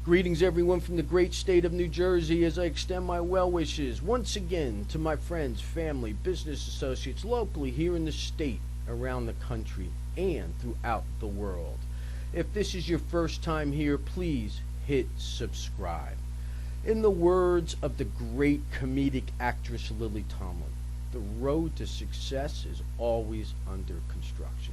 Greetings everyone from the great state of New Jersey as I extend my well wishes once again to my friends, family, business associates locally here in the state, around the country, and throughout the world. If this is your first time here, please hit subscribe. In the words of the great comedic actress Lily Tomlin, the road to success is always under construction.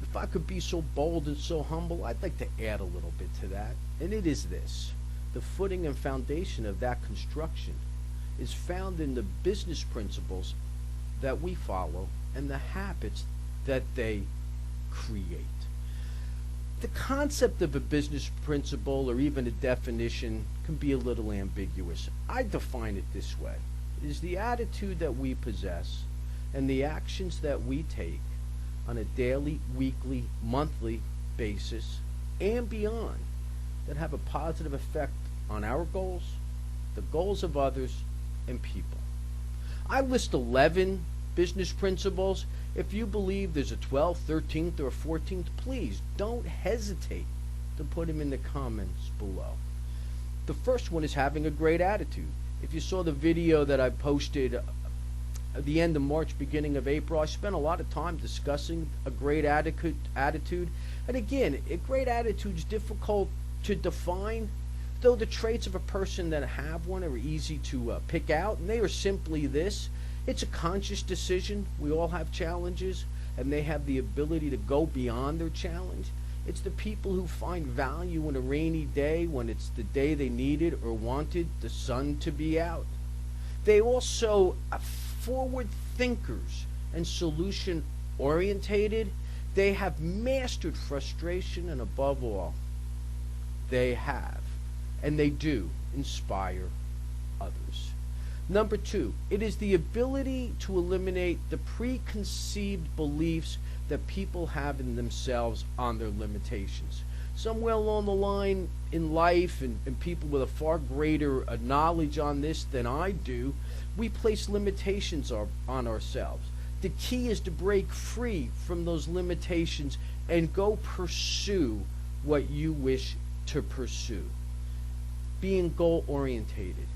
If I could be so bold and so humble, I'd like to add a little bit to that. And it is this: the footing and foundation of that construction is found in the business principles that we follow and the habits that they create. The concept of a business principle or even a definition can be a little ambiguous. I define it this way: it is the attitude that we possess and the actions that we take on a daily, weekly, monthly basis and beyond that have a positive effect on our goals, the goals of others, and people. I list 11 business principles. If you believe there's a 12th, 13th, or 14th, please don't hesitate to put them in the comments below. The first one is having a great attitude. If you saw the video that I posted at the end of March, beginning of April, I spent a lot of time discussing a great attitude. And again, a great attitude is difficult to define, though the traits of a person that have one are easy to pick out, and they are simply this: it's a conscious decision. We all have challenges, and they have the ability to go beyond their challenge. It's the people who find value in a rainy day when it's the day they needed or wanted the sun to be out. They also are forward thinkers and solution orientated. They have mastered frustration, and above all, they have and they do inspire others. Number 2, it is the ability to eliminate the preconceived beliefs that people have in themselves on their limitations. Somewhere along the line in life, and people with a far greater knowledge on this than I do, we place limitations on ourselves. The key is to break free from those limitations and go pursue what you wish to pursue. Being goal orientated.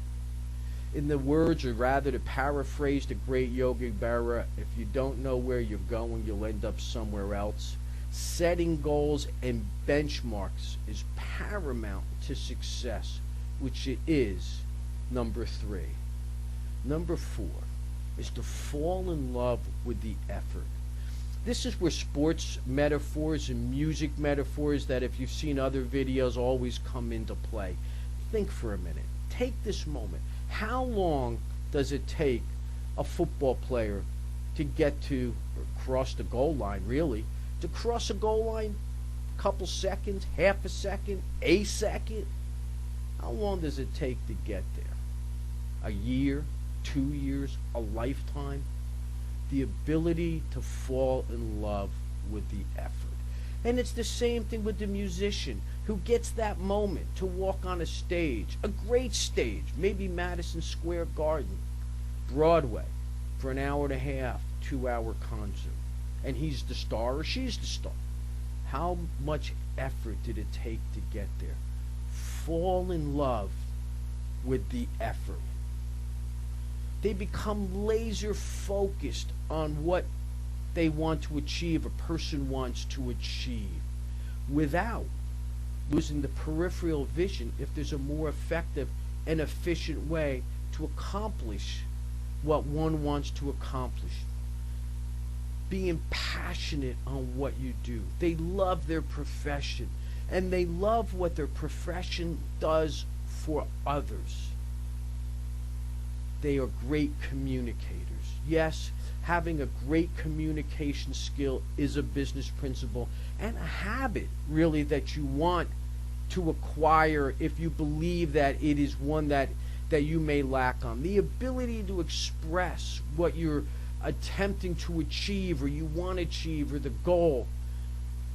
In the words, or rather to paraphrase the great Yogi Berra, if you don't know where you're going, you'll end up somewhere else. Setting goals and benchmarks is paramount to success, which it is number 3. Number 4 is to fall in love with the effort. This is where sports metaphors and music metaphors that, if you've seen other videos, always come into play. Think for a minute. Take this moment. How long does it take a football player to get to, or cross the goal line, really? To cross a goal line? A couple seconds, half a second, a second? How long does it take to get there? A year, 2 years, a lifetime? The ability to fall in love with the effort. And it's the same thing with the musician who gets that moment to walk on a stage, a great stage, maybe Madison Square Garden, Broadway, for an hour and a half, 2-hour concert. And he's the star or she's the star. How much effort did it take to get there? Fall in love with the effort. They become laser focused on what they want to achieve, a person wants to achieve, without losing the peripheral vision if there's a more effective and efficient way to accomplish what one wants to accomplish. Being passionate on what you do. They love their profession, and they love what their profession does for others. They are great communicators. Yes, having a great communication skill is a business principle and a habit, really, that you want to acquire if you believe that it is one that you may lack on. The ability to express what you're attempting to achieve or you want to achieve, or the goal,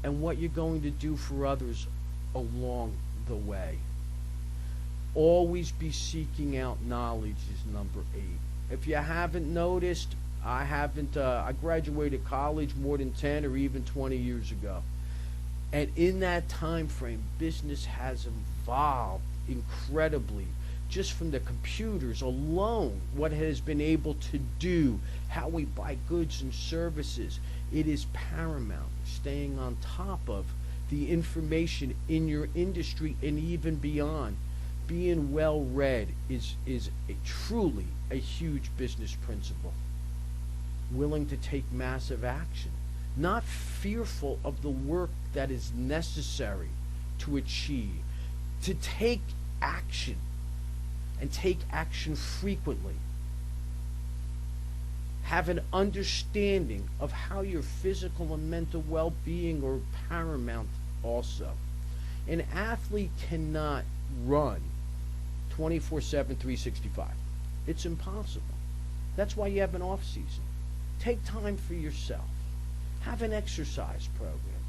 and what you're going to do for others along the way. Always be seeking out knowledge is number 8. If you haven't noticed, I graduated college more than 10 or even 20 years ago. And in that time frame, business has evolved incredibly. Just from the computers alone, what it has been able to do, how we buy goods and services, it is paramount staying on top of the information in your industry and even beyond. Being well read is truly a huge business principle. Willing to take massive action, not fearful of the work that is necessary to achieve, to take action and take action frequently. Have an understanding of how your physical and mental well-being are paramount also. An athlete cannot run 24/7, 365. It's impossible. That's why you have an off season. Take time for yourself. Have an exercise program.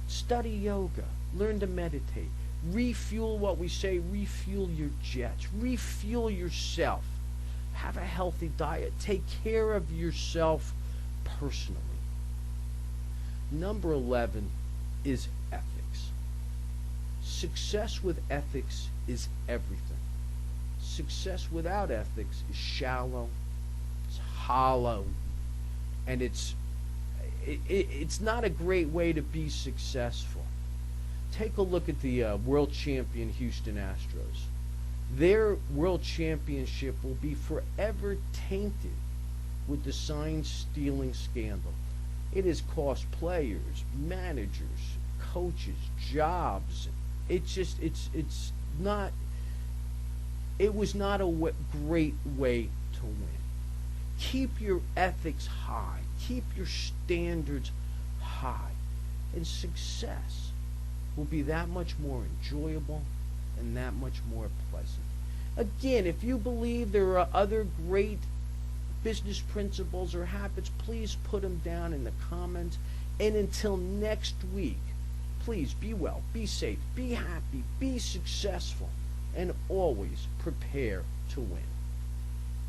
Study yoga. Learn to meditate. Refuel what we say, refuel your jets. Refuel yourself. Have a healthy diet. Take care of yourself personally. Number 11 is ethics. Success with ethics is everything. Success without ethics is shallow, it's hollow, and it's not a great way to be successful. Take a look at the world champion Houston Astros. Their world championship will be forever tainted with the sign-stealing scandal. It has cost players, managers, coaches, jobs. It was not a great way to win. Keep your ethics high. Keep your standards high. And success will be that much more enjoyable and that much more pleasant. Again, if you believe there are other great business principles or habits, please put them down in the comments. And until next week, please be well, be safe, be happy, be successful, and always prepare to win.